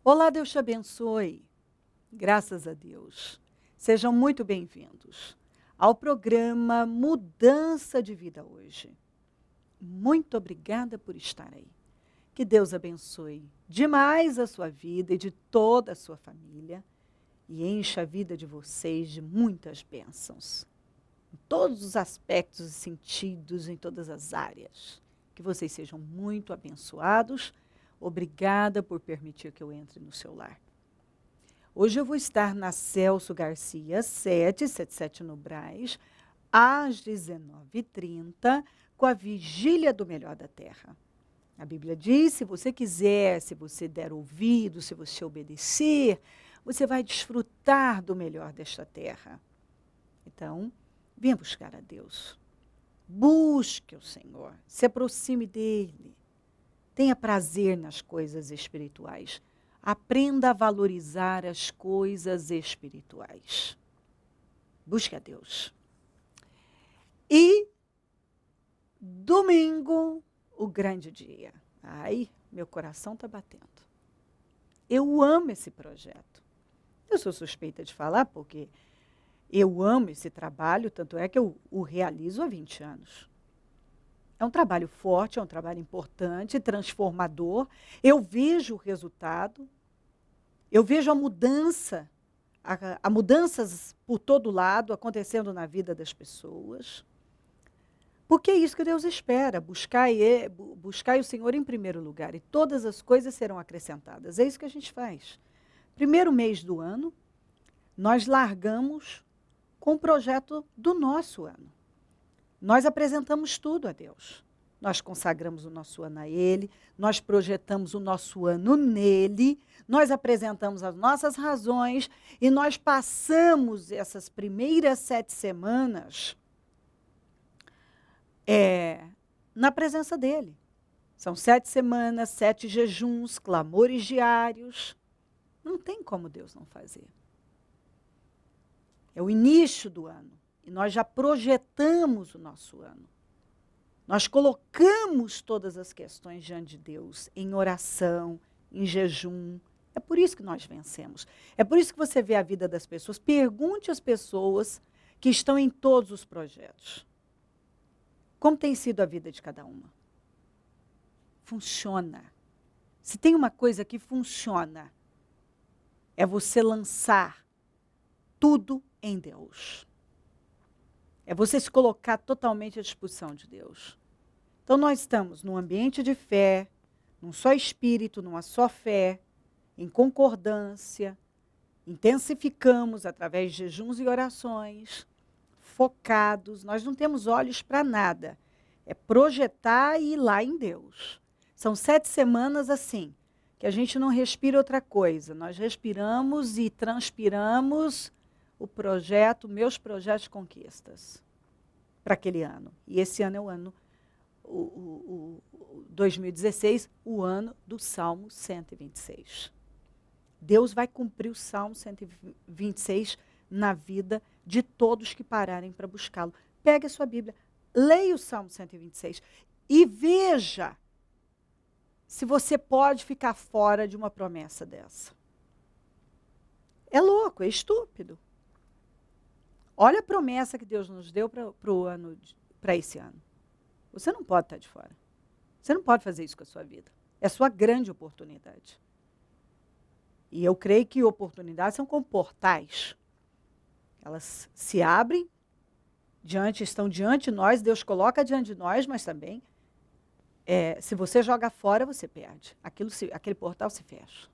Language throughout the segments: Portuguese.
Olá, Deus te abençoe. Graças a Deus. Sejam muito bem-vindos ao programa Mudança de Vida hoje. Muito obrigada por estar aí. Que Deus abençoe demais a sua vida e de toda a sua família e encha a vida de vocês de muitas bênçãos. Em todos os aspectos e sentidos, em todas as áreas. Que vocês sejam muito abençoados. Obrigada por permitir que eu entre no seu lar. Hoje eu vou estar na Celso Garcia 777 no Brás, às 19h30, com a Vigília do Melhor da Terra. A Bíblia diz, se você quiser, se você der ouvido, se você obedecer, você vai desfrutar do melhor desta terra. Então, venha buscar a Deus. Busque o Senhor, se aproxime dEle. Tenha prazer nas coisas espirituais. Aprenda a valorizar as coisas espirituais. Busque a Deus. E domingo, o grande dia. Ai, meu coração está batendo. Eu amo esse projeto. Eu sou suspeita de falar porque eu amo esse trabalho, tanto é que eu o realizo há 20 anos. É um trabalho forte, é um trabalho importante, transformador. Eu vejo o resultado, eu vejo a mudança, a mudanças por todo lado acontecendo na vida das pessoas. Porque é isso que Deus espera, buscai o Senhor em primeiro lugar e todas as coisas serão acrescentadas. É isso que a gente faz. Primeiro mês do ano, nós largamos com o projeto do nosso ano. Nós apresentamos tudo a Deus. Nós consagramos o nosso ano a Ele, nós projetamos o nosso ano nele, nós apresentamos as nossas razões e nós passamos essas primeiras 7 semanas na presença dEle. São 7 semanas, 7 jejuns, clamores diários. Não tem como Deus não fazer. É o início do ano. E nós já projetamos o nosso ano. Nós colocamos todas as questões diante de Deus, em oração, em jejum. É por isso que nós vencemos. É por isso que você vê a vida das pessoas. Pergunte às pessoas que estão em todos os projetos. Como tem sido a vida de cada uma? Funciona. Se tem uma coisa que funciona, é você lançar tudo em Deus. É você se colocar totalmente à disposição de Deus. Então, nós estamos num ambiente de fé, num só espírito, numa só fé, em concordância, intensificamos através de jejuns e orações, focados, nós não temos olhos para nada. É projetar e ir lá em Deus. São 7 semanas assim, que a gente não respira outra coisa. Nós respiramos e transpiramos o projeto, meus projetos de conquistas para aquele ano. E esse ano é o ano, o 2016, o ano do Salmo 126. Deus vai cumprir o Salmo 126 na vida de todos que pararem para buscá-lo. Pegue a sua Bíblia, leia o Salmo 126 e veja se você pode ficar fora de uma promessa dessa. É louco, é estúpido. Olha a promessa que Deus nos deu para esse ano. Você não pode estar de fora. Você não pode fazer isso com a sua vida. É a sua grande oportunidade. E eu creio que oportunidades são como portais. Elas se abrem, estão diante de nós, Deus coloca diante de nós, mas também, se você joga fora, você perde. Aquele portal se fecha.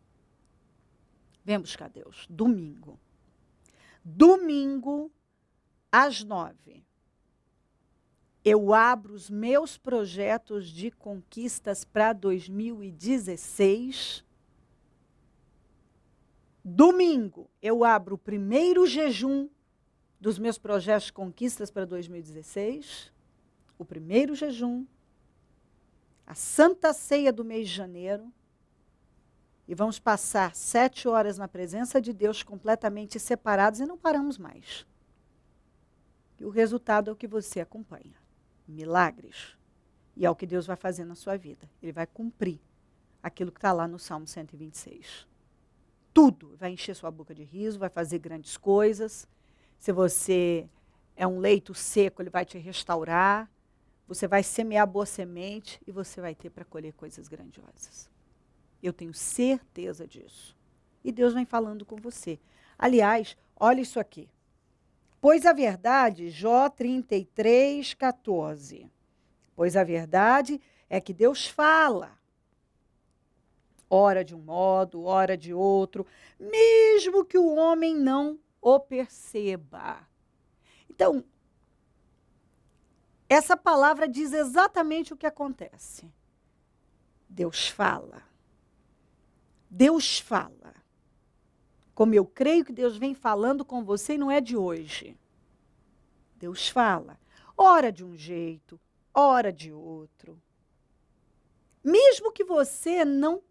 Venha buscar Deus. Domingo. Domingo, às 9h, eu abro os meus projetos de conquistas para 2016. Domingo, eu abro o primeiro jejum dos meus projetos de conquistas para 2016. O primeiro jejum. A Santa Ceia do mês de janeiro. E vamos passar 7 horas na presença de Deus completamente separados e não paramos mais. E o resultado é o que você acompanha. Milagres. E é o que Deus vai fazer na sua vida. Ele vai cumprir aquilo que está lá no Salmo 126. tudo. Vai encher sua boca de riso, vai fazer grandes coisas. Se você é um leito seco, ele vai te restaurar. Você vai semear boa semente e você vai ter para colher coisas grandiosas. Eu tenho certeza disso. E Deus vem falando com você. Aliás, olha isso aqui. Pois a verdade, Jó 33, 14. Pois a verdade é que Deus fala. Ora de um modo, ora de outro, mesmo que o homem não o perceba. Então, essa palavra diz exatamente o que acontece. Deus fala. Deus fala. Como eu creio que Deus vem falando com você e não é de hoje. Deus fala. Ora de um jeito, ora de outro. Mesmo que você não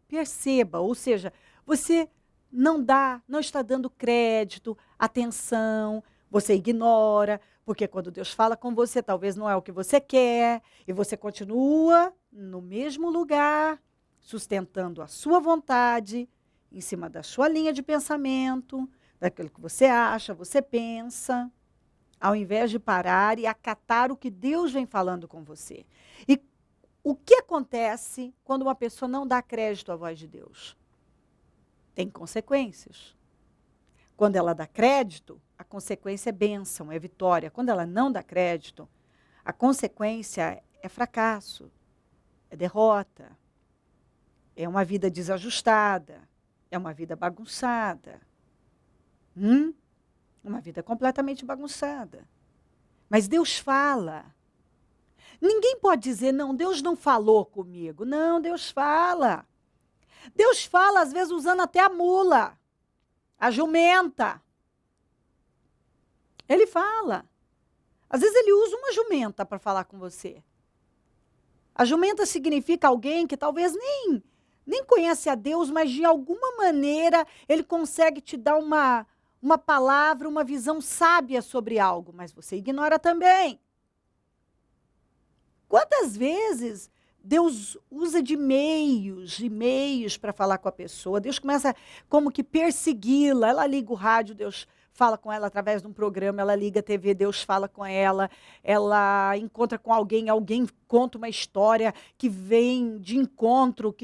perceba, ou seja, você não está dando crédito, atenção, você ignora, porque quando Deus fala com você, talvez não é o que você quer, e você continua no mesmo lugar, sustentando a sua vontade, em cima da sua linha de pensamento, daquilo que você acha, você pensa, ao invés de parar e acatar o que Deus vem falando com você. E o que acontece quando uma pessoa não dá crédito à voz de Deus? Tem consequências. Quando ela dá crédito, a consequência é bênção, é vitória. Quando ela não dá crédito, a consequência é fracasso, é derrota, é uma vida desajustada, é uma vida bagunçada. Uma vida completamente bagunçada. Mas Deus fala. Ninguém pode dizer, não, Deus não falou comigo. Não, Deus fala. Deus fala, às vezes, usando até a mula, a jumenta. Ele fala. Às vezes ele usa uma jumenta para falar com você. A jumenta significa alguém que talvez nem conhece a Deus, mas de alguma maneira ele consegue te dar uma palavra, uma visão sábia sobre algo, mas você ignora também. Quantas vezes Deus usa de meios para falar com a pessoa? Deus começa como que persegui-la. Ela liga o rádio, Deus fala com ela através de um programa, ela liga a TV, Deus fala com ela, ela encontra com alguém, alguém conta uma história que vem de encontro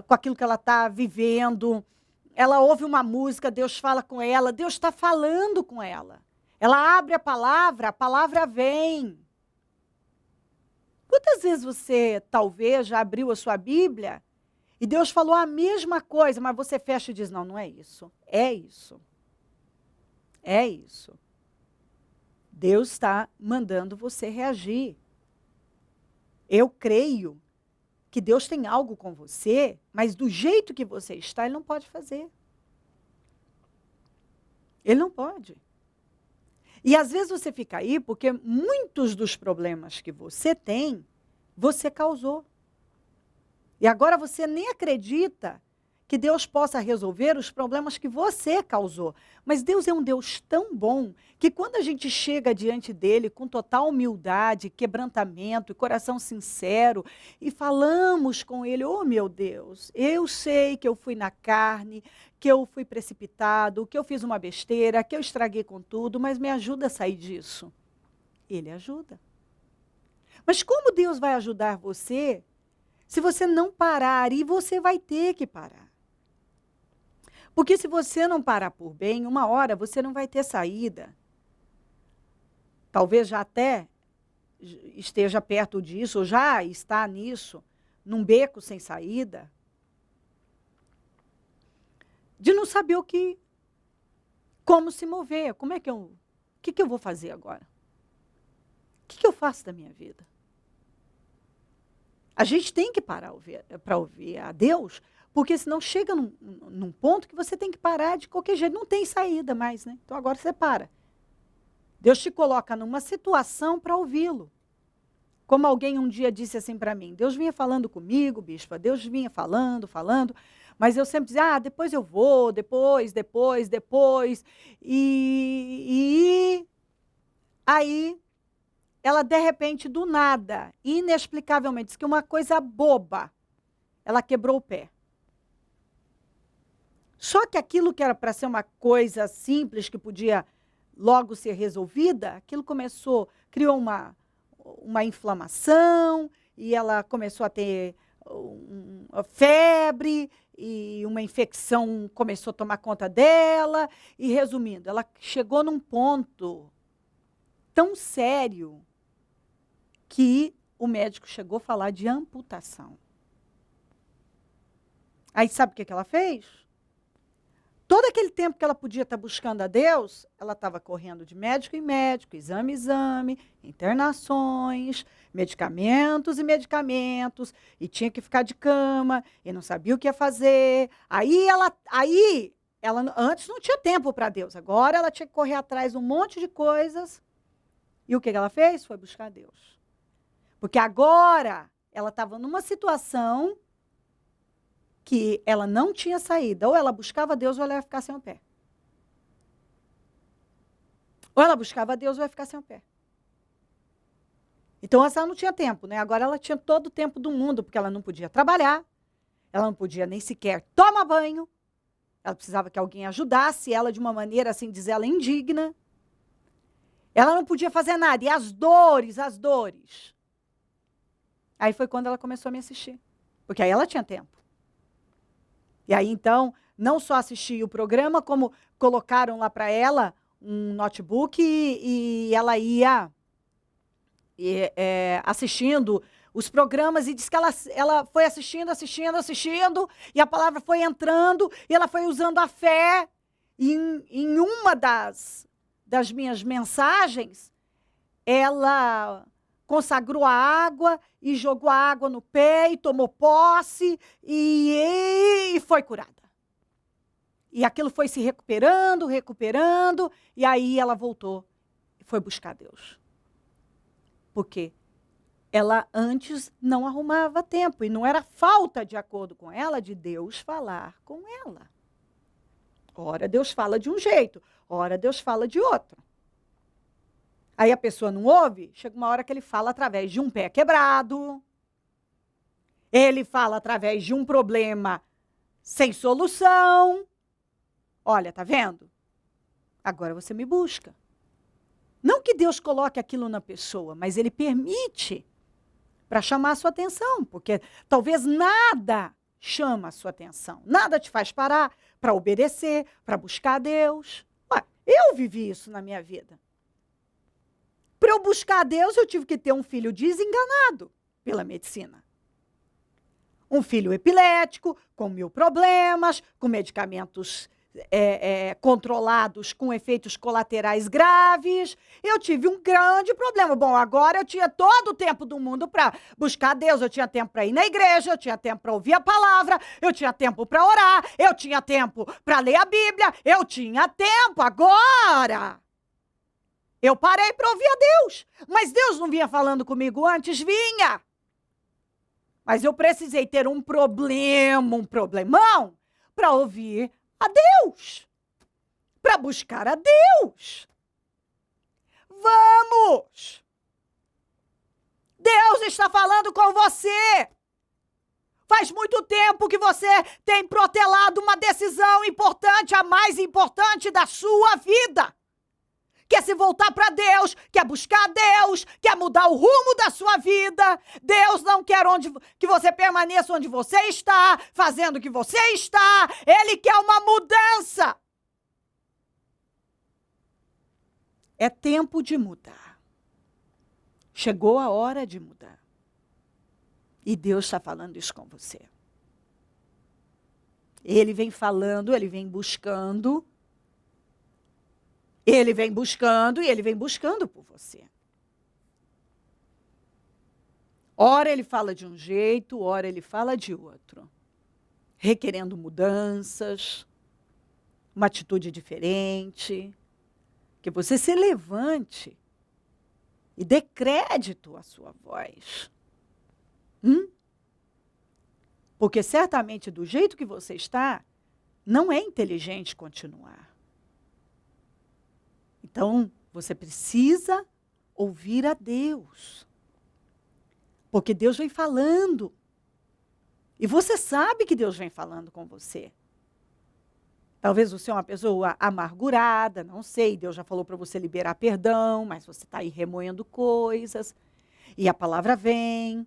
com aquilo que ela está vivendo. Ela ouve uma música, Deus fala com ela, Deus está falando com ela. Ela abre a palavra vem. Quantas vezes você, talvez, já abriu a sua Bíblia e Deus falou a mesma coisa, mas você fecha e diz, não, não é isso. É isso. É isso. Deus está mandando você reagir. Eu creio que Deus tem algo com você, mas do jeito que você está, Ele não pode fazer. Ele não pode. E às vezes você fica aí porque muitos dos problemas que você tem, você causou. E agora você nem acredita que Deus possa resolver os problemas que você causou. Mas Deus é um Deus tão bom que quando a gente chega diante dele com total humildade, quebrantamento e coração sincero e falamos com ele, oh meu Deus, eu sei que eu fui na carne, que eu fui precipitado, que eu fiz uma besteira, que eu estraguei com tudo, mas me ajuda a sair disso. Ele ajuda. Mas como Deus vai ajudar você se você não parar? E você vai ter que parar. Porque se você não parar por bem, uma hora você não vai ter saída. Talvez já até esteja perto disso, ou já está nisso, num beco sem saída. De não saber como se mover, o que eu vou fazer agora? O que eu faço da minha vida? A gente tem que parar para ouvir a Deus, porque senão chega num ponto que você tem que parar de qualquer jeito. Não tem saída mais, né? Então agora você para. Deus te coloca numa situação para ouvi-lo. Como alguém um dia disse assim para mim, Deus vinha falando comigo, bispa, Deus vinha falando, mas eu sempre dizia, depois eu vou, depois. E aí, ela de repente, do nada, inexplicavelmente, disse que uma coisa boba, ela quebrou o pé. Só que aquilo que era para ser uma coisa simples, que podia logo ser resolvida, aquilo criou uma inflamação, e ela começou a ter uma febre, e uma infecção começou a tomar conta dela. E resumindo, ela chegou num ponto tão sério que o médico chegou a falar de amputação. Aí sabe o que ela fez? Todo aquele tempo que ela podia estar buscando a Deus, ela estava correndo de médico em médico, exame em exame, internações, medicamentos e medicamentos, e tinha que ficar de cama, e não sabia o que ia fazer. Aí ela antes não tinha tempo para Deus, agora ela tinha que correr atrás de um monte de coisas. E o que ela fez? Foi buscar Deus. Porque agora ela estava numa situação que ela não tinha saída. Ou ela buscava Deus, ou ela ia ficar sem o pé. Ou ela buscava Deus, ou ia ficar sem o pé. Então, ela não tinha tempo, né? Agora ela tinha todo o tempo do mundo, porque ela não podia trabalhar, ela não podia nem sequer tomar banho, ela precisava que alguém ajudasse ela de uma maneira, assim, diz ela, indigna. Ela não podia fazer nada. E as dores. Aí foi quando ela começou a me assistir. Porque aí ela tinha tempo. E aí, então, não só assistia o programa, como colocaram lá para ela um notebook e ela ia assistindo os programas, e diz que ela foi assistindo, e a palavra foi entrando, e ela foi usando a fé. E em uma das minhas mensagens, ela consagrou a água e jogou a água no pé e tomou posse e foi curada. E aquilo foi se recuperando, e aí ela voltou e foi buscar Deus. Porque ela antes não arrumava tempo, e não era falta, de acordo com ela, de Deus falar com ela. Ora Deus fala de um jeito, ora Deus fala de outro. Aí a pessoa não ouve, chega uma hora que ele fala através de um pé quebrado, ele fala através de um problema sem solução. Olha, tá vendo? Agora você me busca. Não que Deus coloque aquilo na pessoa, mas ele permite para chamar a sua atenção, porque talvez nada chama a sua atenção, nada te faz parar para obedecer, para buscar a Deus. Ué, eu vivi isso na minha vida. Para eu buscar a Deus, eu tive que ter um filho desenganado pela medicina. Um filho epilético, com 1000 problemas, com medicamentos controlados, com efeitos colaterais graves. Eu tive um grande problema. Bom, agora eu tinha todo o tempo do mundo para buscar a Deus, eu tinha tempo para ir na igreja, eu tinha tempo para ouvir a palavra, eu tinha tempo para orar, eu tinha tempo para ler a Bíblia, eu tinha tempo. Agora eu parei para ouvir a Deus, mas Deus não vinha falando comigo antes? Vinha. Mas eu precisei ter um problemão, para ouvir a Deus, para buscar a Deus. Vamos! Deus está falando com você. Faz muito tempo que você tem protelado uma decisão importante, a mais importante da sua vida. Quer se voltar para Deus, quer buscar Deus, quer mudar o rumo da sua vida. Deus não quer que você permaneça onde você está, fazendo o que você está. Ele quer uma mudança. É tempo de mudar. Chegou a hora de mudar. E Deus está falando isso com você. Ele vem falando, ele vem buscando. Ele vem buscando e ele vem buscando por você. Ora ele fala de um jeito, ora ele fala de outro. Requerendo mudanças, uma atitude diferente. Que você se levante e dê crédito à sua voz. Porque certamente do jeito que você está, não é inteligente continuar. Então, você precisa ouvir a Deus. Porque Deus vem falando. E você sabe que Deus vem falando com você. Talvez você é uma pessoa amargurada, não sei, Deus já falou para você liberar perdão, mas você está aí remoendo coisas. E a palavra vem,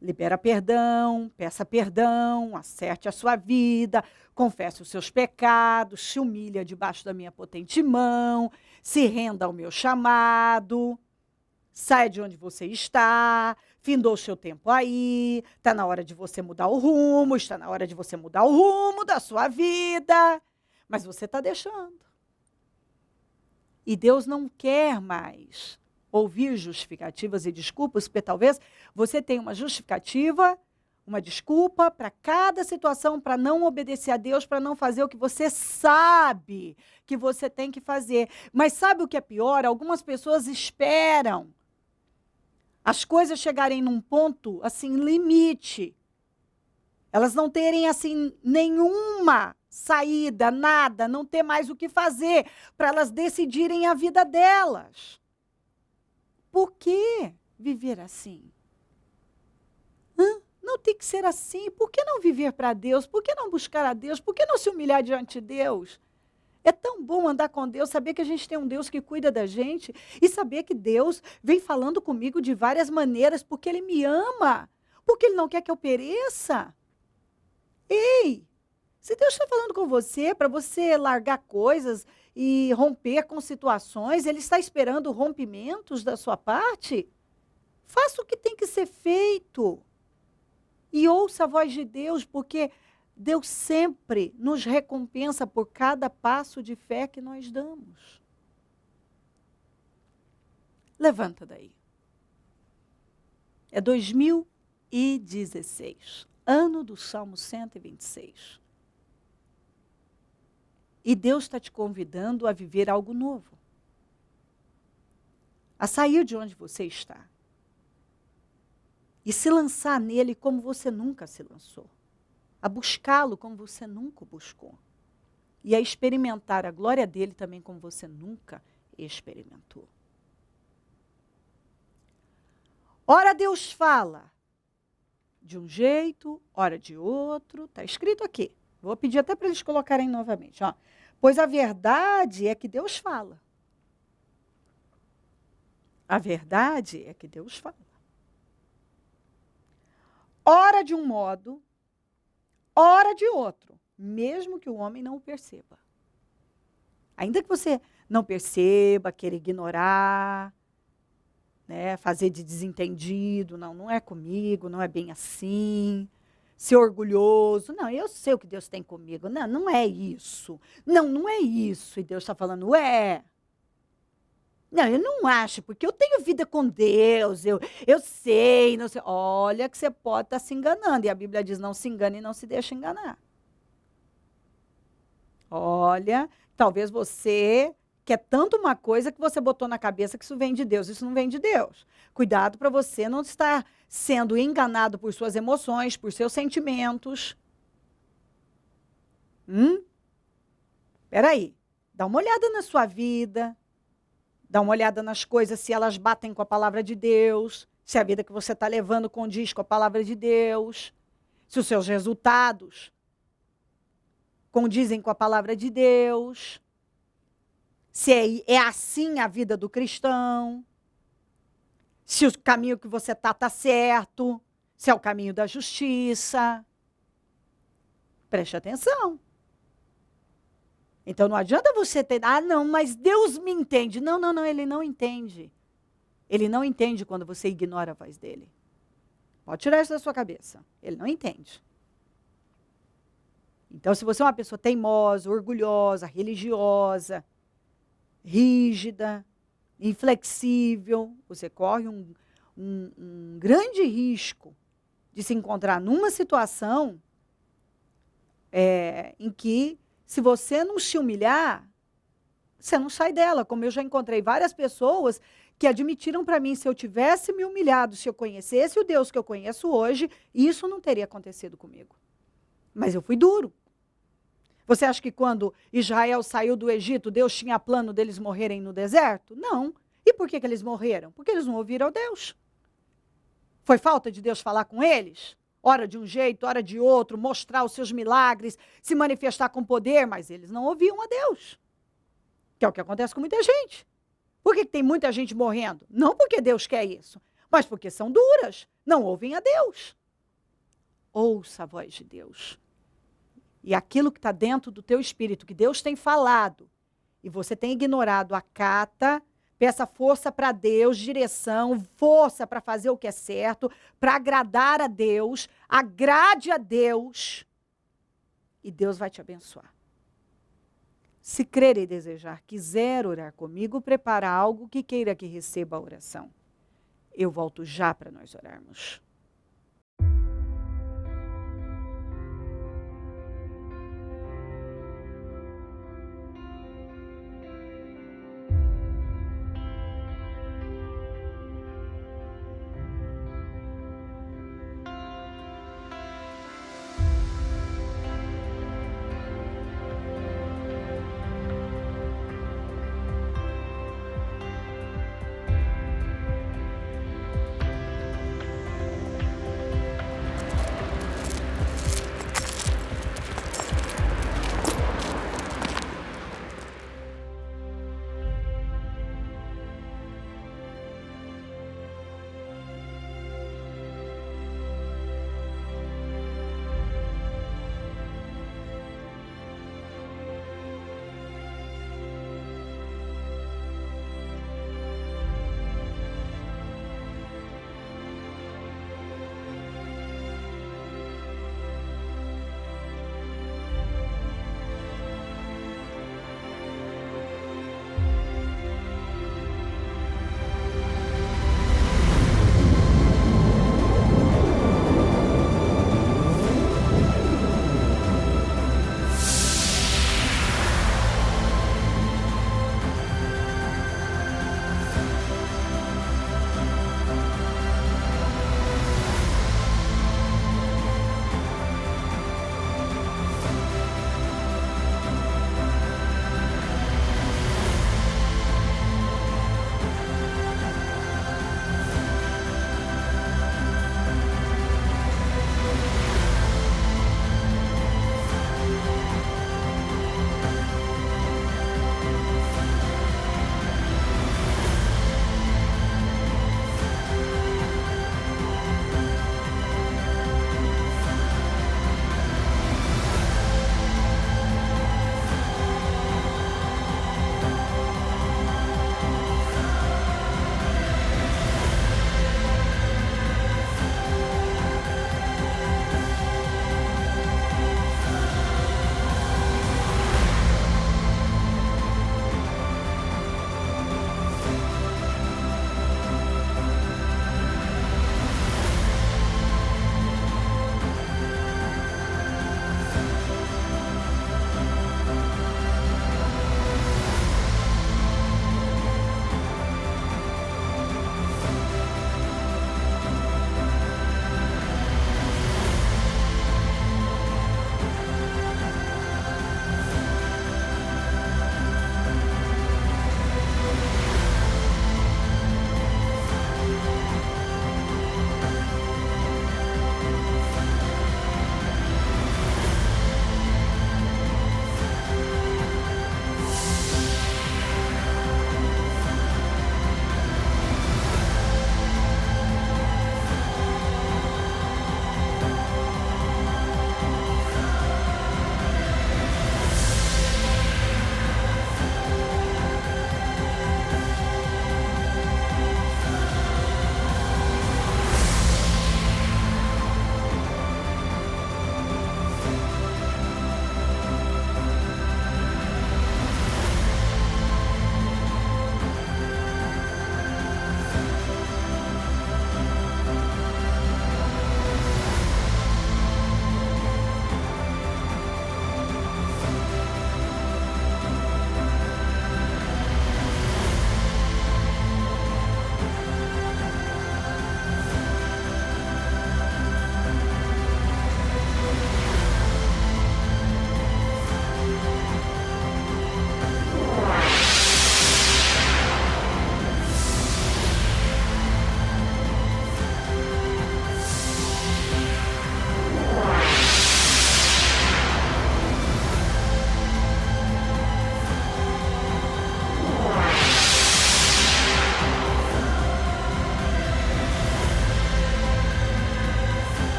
libera perdão, peça perdão, acerte a sua vida, confesse os seus pecados, se humilha debaixo da minha potente mão, se renda ao meu chamado, saia de onde você está, findou o seu tempo aí, está na hora de você mudar o rumo, está na hora de você mudar o rumo da sua vida, mas você está deixando. E Deus não quer mais ouvir justificativas e desculpas, porque talvez você tenha uma justificativa, uma desculpa para cada situação, para não obedecer a Deus, para não fazer o que você sabe que você tem que fazer. Mas sabe o que é pior? Algumas pessoas esperam as coisas chegarem num ponto, assim, limite. Elas não terem, assim, nenhuma saída, nada, não ter mais o que fazer, para elas decidirem a vida delas. Por que viver assim? Não tem que ser assim. Por que não viver para Deus? Por que não buscar a Deus? Por que não se humilhar diante de Deus? É tão bom andar com Deus, saber que a gente tem um Deus que cuida da gente e saber que Deus vem falando comigo de várias maneiras, porque Ele me ama, porque Ele não quer que eu pereça. Ei, se Deus está falando com você para você largar coisas e romper com situações, Ele está esperando rompimentos da sua parte, faça o que tem que ser feito. E ouça a voz de Deus, porque Deus sempre nos recompensa por cada passo de fé que nós damos. Levanta daí. É 2016, ano do Salmo 126. E Deus está te convidando a viver algo novo. A sair de onde você está. E se lançar nele como você nunca se lançou. A buscá-lo como você nunca o buscou. E a experimentar a glória dele também como você nunca experimentou. Ora Deus fala de um jeito, ora de outro. Está escrito aqui. Vou pedir até para eles colocarem novamente. Ó. Pois a verdade é que Deus fala. A verdade é que Deus fala. Ora de um modo, ora de outro, mesmo que o homem não o perceba. Ainda que você não perceba, queira ignorar, né, fazer de desentendido, não é comigo, não é bem assim, ser orgulhoso, não, eu sei o que Deus tem comigo, não é isso, não é isso, e Deus está falando, não, eu não acho, porque eu tenho vida com Deus, eu sei, não sei. Olha que você pode estar se enganando. E a Bíblia diz, não se engane e não se deixe enganar. Olha, talvez você quer tanto uma coisa que você botou na cabeça que isso vem de Deus. Isso não vem de Deus. Cuidado para você não estar sendo enganado por suas emoções, por seus sentimentos. Peraí, dá uma olhada na sua vida. Dá uma olhada nas coisas, se elas batem com a palavra de Deus, se a vida que você está levando condiz com a palavra de Deus, se os seus resultados condizem com a palavra de Deus, se é assim a vida do cristão, se o caminho que você está certo, se é o caminho da justiça. Preste atenção. Então, não adianta você ter, não, mas Deus me entende. Não, ele não entende. Ele não entende quando você ignora a voz dele. Pode tirar isso da sua cabeça. Ele não entende. Então, se você é uma pessoa teimosa, orgulhosa, religiosa, rígida, inflexível, você corre um grande risco de se encontrar numa situação em que, se você não se humilhar, você não sai dela. Como eu já encontrei várias pessoas que admitiram para mim, se eu tivesse me humilhado, se eu conhecesse o Deus que eu conheço hoje, isso não teria acontecido comigo. Mas eu fui duro. Você acha que quando Israel saiu do Egito, Deus tinha plano deles morrerem no deserto? Não. E por que eles morreram? Porque eles não ouviram Deus. Foi falta de Deus falar com eles? Ora de um jeito, ora de outro, mostrar os seus milagres, se manifestar com poder, mas eles não ouviam a Deus. Que é o que acontece com muita gente. Por que tem muita gente morrendo? Não porque Deus quer isso, mas porque são duras, não ouvem a Deus. Ouça a voz de Deus. E aquilo que está dentro do teu espírito, que Deus tem falado, e você tem ignorado, acata, peça força para Deus, direção, força para fazer o que é certo, para agradar a Deus, agrade a Deus, e Deus vai te abençoar. Se crer e desejar, quiser orar comigo, prepara algo que queira que receba a oração. Eu volto já para nós orarmos.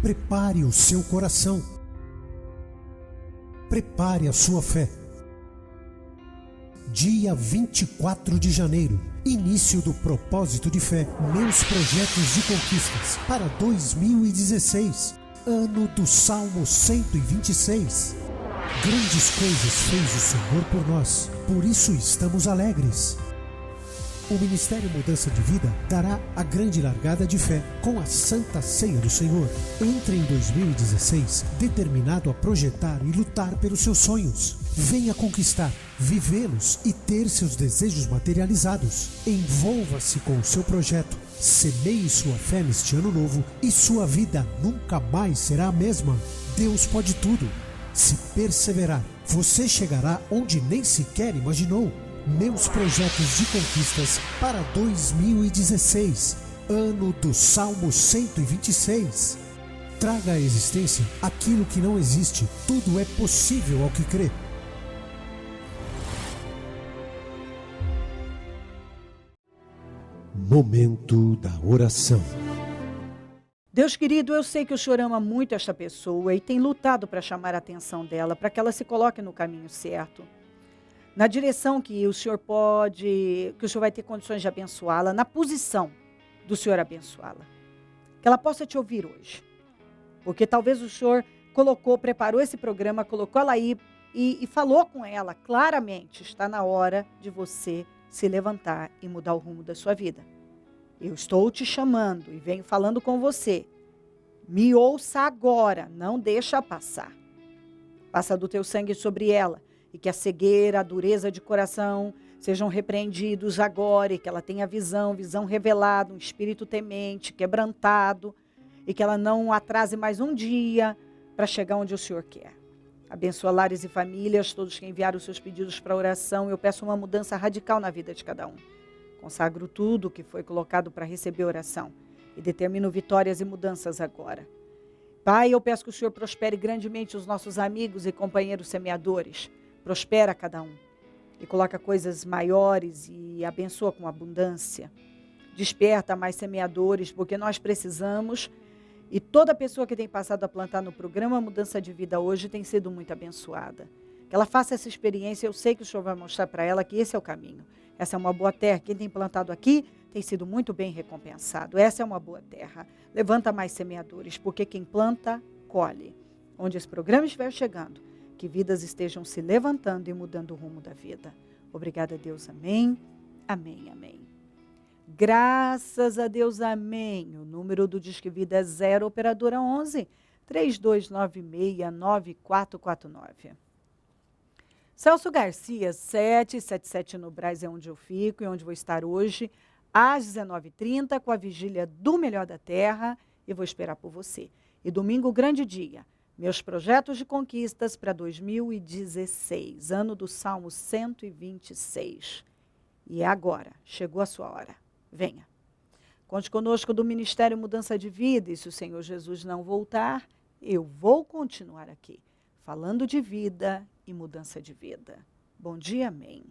Prepare o seu coração. Prepare a sua fé. Dia 24 de janeiro, início do propósito de fé, meus projetos de conquistas para 2016, ano do Salmo 126. Grandes coisas fez o Senhor por nós, por isso estamos alegres. O Ministério Mudança de Vida dará a grande largada de fé com a Santa Ceia do Senhor. Entre em 2016 determinado a projetar e lutar pelos seus sonhos. Venha conquistar, vivê-los e ter seus desejos materializados. Envolva-se com o seu projeto. Semeie sua fé neste ano novo e sua vida nunca mais será a mesma. Deus pode tudo. Se perseverar, você chegará onde nem sequer imaginou. Meus projetos de conquistas para 2016, ano do Salmo 126. Traga à existência aquilo que não existe. Tudo é possível ao que crê. Momento da oração. Deus querido, eu sei que o Senhor ama muito esta pessoa e tem lutado para chamar a atenção dela, para que ela se coloque no caminho certo. Na direção que o Senhor pode, que o Senhor vai ter condições de abençoá-la, na posição do Senhor abençoá-la. Que ela possa te ouvir hoje. Porque talvez o Senhor preparou esse programa, colocou ela aí e falou com ela claramente. Está na hora de você se levantar e mudar o rumo da sua vida. Eu estou te chamando e venho falando com você. Me ouça agora, não deixa passar. Passa do teu sangue sobre ela. E que a cegueira, a dureza de coração sejam repreendidos agora, e que ela tenha visão revelada, um espírito temente, quebrantado, e que ela não atrase mais um dia para chegar onde o Senhor quer. Abençoa lares e famílias, todos que enviaram os seus pedidos para oração. Eu peço uma mudança radical na vida de cada um. Consagro tudo que foi colocado para receber oração e determino vitórias e mudanças agora. Pai, eu peço que o Senhor prospere grandemente os nossos amigos e companheiros semeadores. Prospera cada um e coloca coisas maiores e abençoa com abundância. Desperta mais semeadores, porque nós precisamos. E toda pessoa que tem passado a plantar no programa Mudança de Vida hoje tem sido muito abençoada. Que ela faça essa experiência, eu sei que o Senhor vai mostrar para ela que esse é o caminho. Essa é uma boa terra. Quem tem plantado aqui tem sido muito bem recompensado. Essa é uma boa terra. Levanta mais semeadores, porque quem planta, colhe. Onde esse programa estiver chegando, que vidas estejam se levantando e mudando o rumo da vida. Obrigada a Deus, amém, amém, amém. Graças a Deus, amém. O número do Disque Vida é 0, operadora 11, 3296-9449. Celso Garcia, 777 no Brás é onde eu fico e onde vou estar hoje, às 19h30, com a vigília do Melhor da Terra, e vou esperar por você. E domingo, grande dia. Meus projetos de conquistas para 2016, ano do Salmo 126. E é agora, chegou a sua hora. Venha. Conte conosco do Ministério Mudança de Vida, e se o Senhor Jesus não voltar, eu vou continuar aqui, falando de vida e mudança de vida. Bom dia, amém.